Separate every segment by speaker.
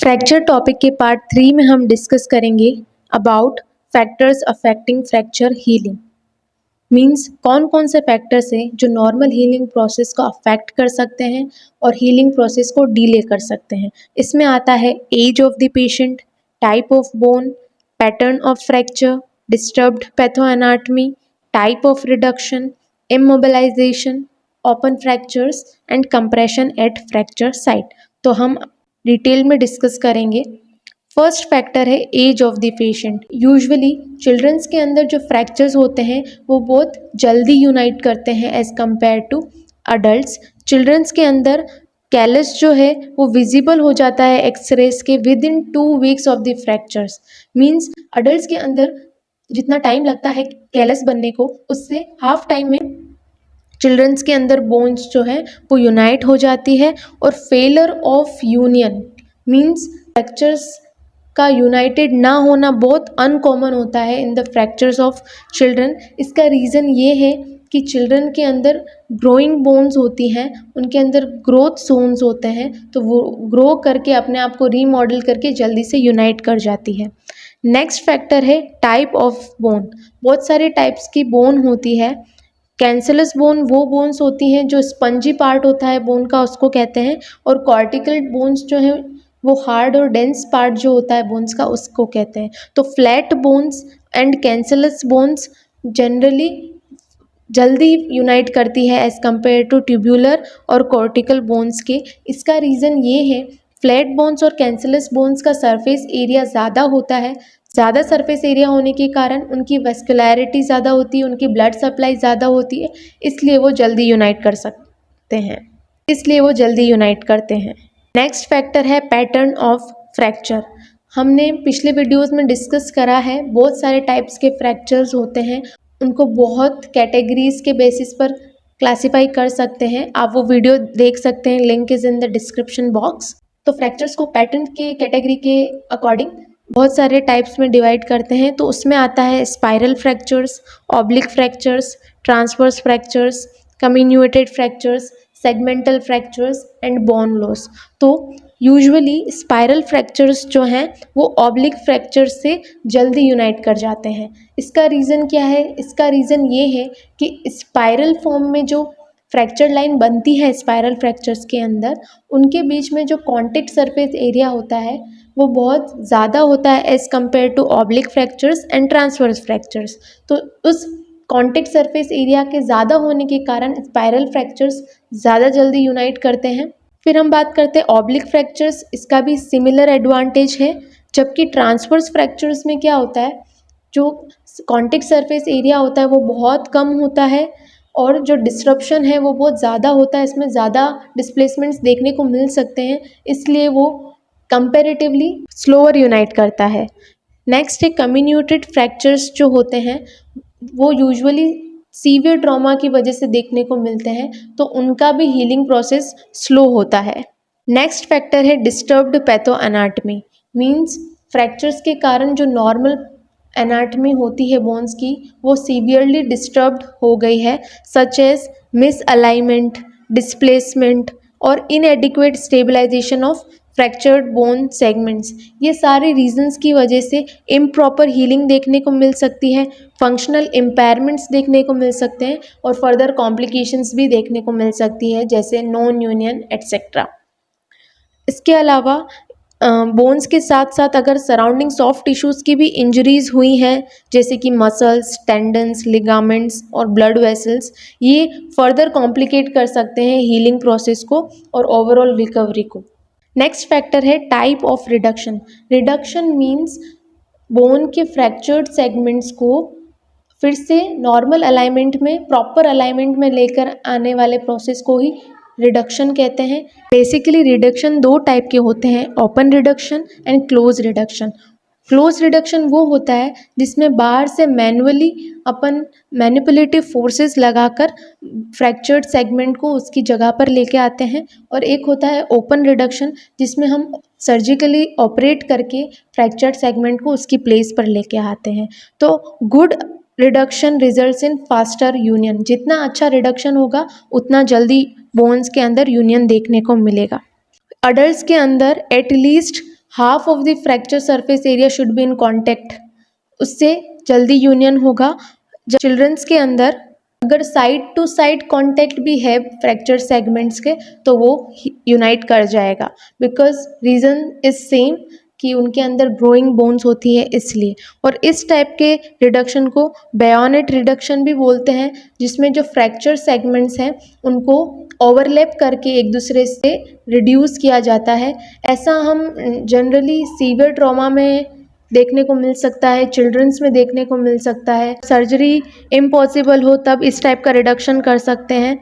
Speaker 1: Fracture topic के part 3 में हम डिस्कस करेंगे about factors affecting fracture healing. Means कौन कौन से फैक्टर्स हैं जो नॉर्मल हीलिंग प्रोसेस को अफेक्ट कर सकते हैं और हीलिंग प्रोसेस को डिले कर सकते हैं। इसमें आता है age of the patient, type of bone, pattern of fracture, disturbed pathoanatomy, type of reduction, immobilisation, open fractures and compression at fracture site. तो हम डिटेल में डिस्कस करेंगे। फर्स्ट फैक्टर है age of the patient. Usually childrens के अंदर जो fractures होते हैं वो बहुत जल्दी यूनाइट करते हैं as compared to adults. Childrens के अंदर कैलस जो है वो विजिबल हो जाता है एक्सरेज के with in 2 weeks of the fractures. Means adults के अंदर जितना टाइम लगता है कैलस बनने को उससे हाफ टाइम में चिल्ड्रंस के अंदर बोन्स जो है वो यूनाइट हो जाती है। और failure of union means fractures का यूनाइटेड ना होना बहुत अनकॉमन होता है in the fractures of children. इसका रीज़न ये है कि चिल्ड्रन के अंदर ग्रोइंग बोन्स होती हैं, उनके अंदर ग्रोथ जोन्स होते हैं, तो वो ग्रो करके अपने आप को रीमॉडल करके जल्दी से यूनाइट कर जाती है। नेक्स्ट फैक्टर है टाइप ऑफ बोन। बहुत सारे टाइप्स की बोन होती है। कैंसलस बोन वो बोन्स होती हैं जो स्पंजी पार्ट होता है बोन का उसको कहते हैं, और कॉर्टिकल बोन्स जो है वो हार्ड और डेंस पार्ट जो होता है बोन्स का उसको कहते हैं। तो flat bones and cancellous bones generally जल्दी यूनाइट करती है एज़ कम्पेयर टू ट्यूब्यूलर और कॉर्टिकल बोन्स के। इसका रीज़न ये है फ्लैट बोन्स और कैंसलस बोन्स का सरफेस एरिया ज़्यादा होता है। ज़्यादा सरफेस एरिया होने के कारण उनकी वेस्कुलैरिटी ज़्यादा होती है, उनकी ब्लड सप्लाई ज़्यादा होती है, इसलिए वो जल्दी यूनाइट करते हैं। नेक्स्ट फैक्टर है पैटर्न ऑफ फ्रैक्चर। हमने पिछले वीडियोस में डिस्कस करा है बहुत सारे टाइप्स के फ्रैक्चर्स होते हैं, उनको बहुत कैटेगरीज के बेसिस पर क्लासिफाई कर सकते हैं। आप वो वीडियो देख सकते हैं, link is in the description box. तो फ्रैक्चर्स को पैटर्न के कैटेगरी के अकॉर्डिंग बहुत सारे टाइप्स में डिवाइड करते हैं। तो उसमें आता है spiral fractures, oblique fractures, transverse fractures, communicated fractures, segmental fractures and bone loss. तो यूजुअली स्पाइरल फ्रैक्चर्स जो हैं वो ऑब्लिक फ्रैक्चर्स से जल्दी यूनाइट कर जाते हैं। इसका रीज़न क्या है? इसका रीज़न ये है कि स्पाइरल फॉर्म में जो फ्रैक्चर लाइन बनती है स्पाइरल फ्रैक्चर्स के अंदर, उनके बीच में जो कॉन्टैक्ट सरफेस एरिया होता है वो बहुत ज़्यादा होता है as compared to oblique fractures and transverse fractures. तो उस कॉन्टैक्ट सरफेस एरिया के ज़्यादा होने के कारण स्पाइरल फ्रैक्चर्स ज़्यादा जल्दी यूनाइट करते हैं। फिर हम बात करते हैं ऑब्लिक फ्रैक्चर्स। इसका भी सिमिलर एडवांटेज है। जबकि ट्रांसवर्स फ्रैक्चर्स में क्या होता है, जो कॉन्टैक्ट सरफेस एरिया होता है वो बहुत कम होता है और जो डिस्ट्रप्शन है वो बहुत ज़्यादा होता है, इसमें ज़्यादा डिस्प्लेसमेंट्स देखने को मिल सकते हैं, इसलिए वो कंपैरेटिवली स्लोअर यूनाइट करता है। नेक्स्ट है कम्युनिकेटेड फ्रैक्चर्स जो होते हैं वो यूजुअली सीवियर ट्रॉमा की वजह से देखने को मिलते हैं, तो उनका भी हीलिंग प्रोसेस स्लो होता है। नेक्स्ट फैक्टर है डिस्टर्ब्ड पैथोएनाटमी। मीन्स फ्रैक्चर्स के कारण जो नॉर्मल एनाटमी होती है बोन्स की वो सीवियरली डिस्टर्ब्ड हो गई है, such as misalignment, displacement और inadequate stabilisation of fractured bone segments. ये सारे रीजंस की वजह से इम्प्रॉपर हीलिंग देखने को मिल सकती है, फंक्शनल इम्पेयरमेंट्स देखने को मिल सकते हैं और फर्दर कॉम्प्लिकेशंस भी देखने को मिल सकती है जैसे नॉन यूनियन एट्सेट्रा। इसके अलावा बोन्स के साथ साथ अगर सराउंडिंग सॉफ्ट टिश्यूज़ की भी इंजरीज हुई हैं जैसे कि मसल्स, टेंडन्स, लिगामेंट्स और ब्लड वेसल्स, ये फर्दर कॉम्प्लिकेट कर सकते हैं हीलिंग प्रोसेस को और ओवरऑल रिकवरी को। नेक्स्ट फैक्टर है type of reduction. Reduction means bone के फ्रैक्चर्ड सेगमेंट्स को फिर से नॉर्मल अलाइनमेंट में, प्रॉपर अलाइनमेंट में लेकर आने वाले प्रोसेस को ही रिडक्शन कहते हैं। बेसिकली रिडक्शन 2 टाइप के होते हैं, open reduction and close reduction. Close reduction वो होता है जिसमें बाहर से मैनुअली अपन मैनिपुलेटिव फोर्सेस लगाकर फ्रैक्चर्ड सेगमेंट को उसकी जगह पर लेके आते हैं, और एक होता है ओपन रिडक्शन जिसमें हम सर्जिकली ऑपरेट करके फ्रैक्चर्ड सेगमेंट को उसकी प्लेस पर लेके आते हैं। तो good reduction results in faster union. जितना अच्छा रिडक्शन होगा उतना जल्दी बोन्स के अंदर यूनियन देखने को मिलेगा। अडल्ट्स के अंदर at least half of the fracture surface area should be in contact, उससे जल्दी यूनियन होगा। चिल्ड्रंस के अंदर अगर साइड टू साइड कांटेक्ट भी है फ्रैक्चर सेगमेंट्स के तो वो यूनाइट कर जाएगा, बिकॉज रीज़न इज सेम कि उनके अंदर ग्रोइंग बोन्स होती है इसलिए। और इस टाइप के रिडक्शन को बेयोनेट रिडक्शन भी बोलते हैं, जिसमें जो फ्रैक्चर सेगमेंट्स हैं उनको ओवरलैप करके एक दूसरे से रिड्यूस किया जाता है। ऐसा हम जनरली सीवियर ट्रॉमा में देखने को मिल सकता है, चिल्ड्रंस में देखने को मिल सकता है। सर्जरी इम्पॉसिबल हो तब इस टाइप का रिडक्शन कर सकते हैं,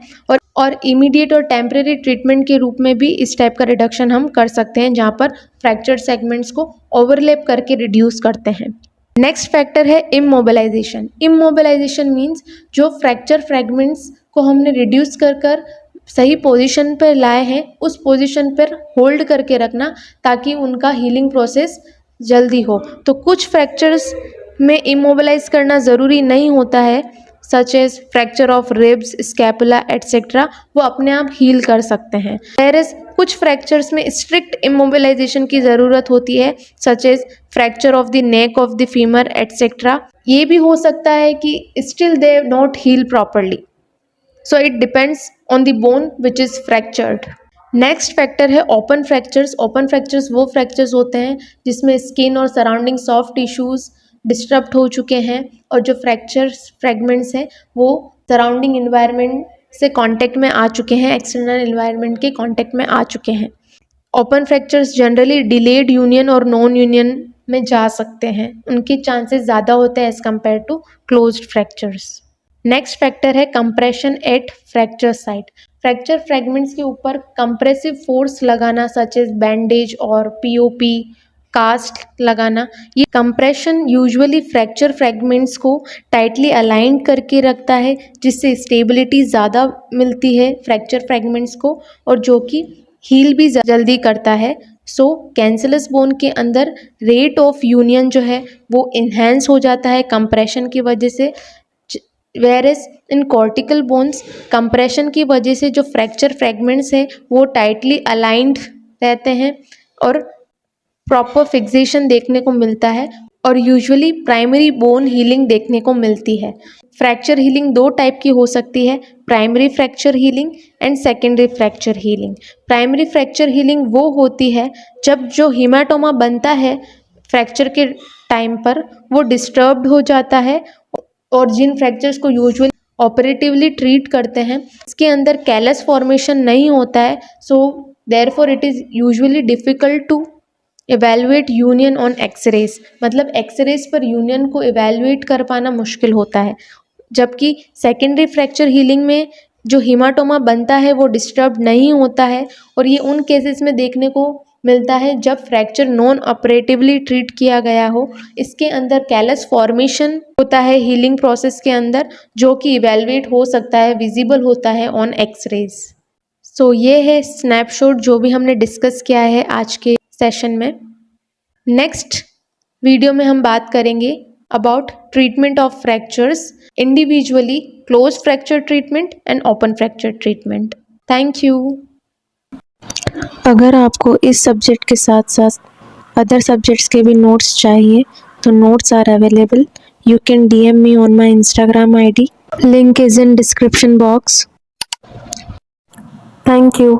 Speaker 1: और इमीडिएट और टेम्परेरी ट्रीटमेंट के रूप में भी इस टाइप का रिडक्शन हम कर सकते हैं, जहाँ पर फ्रैक्चर सेगमेंट्स को ओवरलैप करके रिड्यूस करते हैं। नेक्स्ट फैक्टर है इमोबिलाइजेशन। इमोबिलाइजेशन मीन्स जो फ्रैक्चर फ्रेगमेंट्स को हमने रिड्यूस कर सही पोजीशन पर लाए हैं, उस पोजीशन पर होल्ड करके रखना ताकि उनका हीलिंग प्रोसेस जल्दी हो। तो कुछ फ्रैक्चर्स में इमोबिलाइज करना ज़रूरी नहीं होता है, such as fracture of ribs, scapula etcetera, वो अपने आप हील कर सकते हैं। वेयरएज कुछ फ्रैक्चर्स में स्ट्रिक्ट इमोबिलाइजेशन की ज़रूरत होती है, such as fracture of the neck of the femur etcetera. ये भी हो सकता है कि still they not heal properly, so it depends on the bone which is fractured. Next factor है ओपन फ्रैक्चर्स। ओपन फ्रैक्चर्स वो फ्रैक्चर्स होते हैं जिसमें स्किन और सराउंडिंग सॉफ्ट टिश्यूज़ डिस्टर्ब हो चुके हैं, और जो फ्रैक्चर्स फ्रेगमेंट्स हैं वो सराउंडिंग इन्वायरमेंट से कांटेक्ट में आ चुके हैं, एक्सटर्नल इन्वायरमेंट के कांटेक्ट में आ चुके हैं। Open fractures generally delayed union और नॉन यूनियन में जा सकते हैं, उनके चांसेस ज़्यादा होते हैं as compared to closed fractures. Next factor है compression at fracture site. Fracture fragments के ऊपर कंप्रेसिव फोर्स लगाना, सच एज बैंडेज और पीओपी, कास्ट लगाना। ये कंप्रेशन यूजुअली फ्रैक्चर फ्रेगमेंट्स को टाइटली अलाइन करके रखता है, जिससे स्टेबिलिटी ज़्यादा मिलती है फ्रैक्चर फ्रेगमेंट्स को, और जो कि हील भी जल्दी करता है। सो कैंसलस बोन के अंदर रेट ऑफ यूनियन जो है वो इन्हेंस हो जाता है कंप्रेशन की वजह से, वेयरएज इन कॉर्टिकल बोन्स कंप्रेशन की वजह से जो फ्रैक्चर फ्रेगमेंट्स हैं वो टाइटली अलाइंड रहते हैं और प्रॉपर फिक्सेशन देखने को मिलता है, और यूजुअली प्राइमरी बोन हीलिंग देखने को मिलती है। फ्रैक्चर हीलिंग दो टाइप की हो सकती है, primary fracture healing and secondary fracture healing. Primary fracture healing वो होती है जब जो हीमाटोमा बनता है फ्रैक्चर के टाइम पर वो डिस्टर्ब्ड हो जाता है, और जिन फ्रैक्चर्स को यूजुअली ऑपरेटिवली ट्रीट करते हैं इसके अंदर कैलस फॉर्मेशन नहीं होता है, so therefore it is usually difficult to evaluate union on x-rays. मतलब एक्सरेज पर यूनियन को इवेलुएट कर पाना मुश्किल होता है, जबकि सेकेंडरी फ्रैक्चर हीलिंग में जो हीमाटोमा बनता है वो डिस्टर्ब नहीं होता है, और ये उन केसेस में देखने को मिलता है जब फ्रैक्चर नॉन ऑपरेटिवली ट्रीट किया गया हो। इसके अंदर कैलस फॉर्मेशन होता है हीलिंग प्रोसेस के अंदर, जो कि इवेलुएट हो सकता है, विजिबल होता है ऑन एक्सरेज। सो ये है स्नैपशॉट जो भी हमने डिस्कस किया है आज के सेशन में। नेक्स्ट वीडियो में हम बात करेंगे about treatment of fractures individually, close fracture treatment and open fracture treatment. Thank you.
Speaker 2: अगर आपको इस सब्जेक्ट के साथ साथ अदर सब्जेक्ट्स के भी नोट्स चाहिए तो notes are available. You can DM me on my Instagram ID. Link is in description box. Thank you.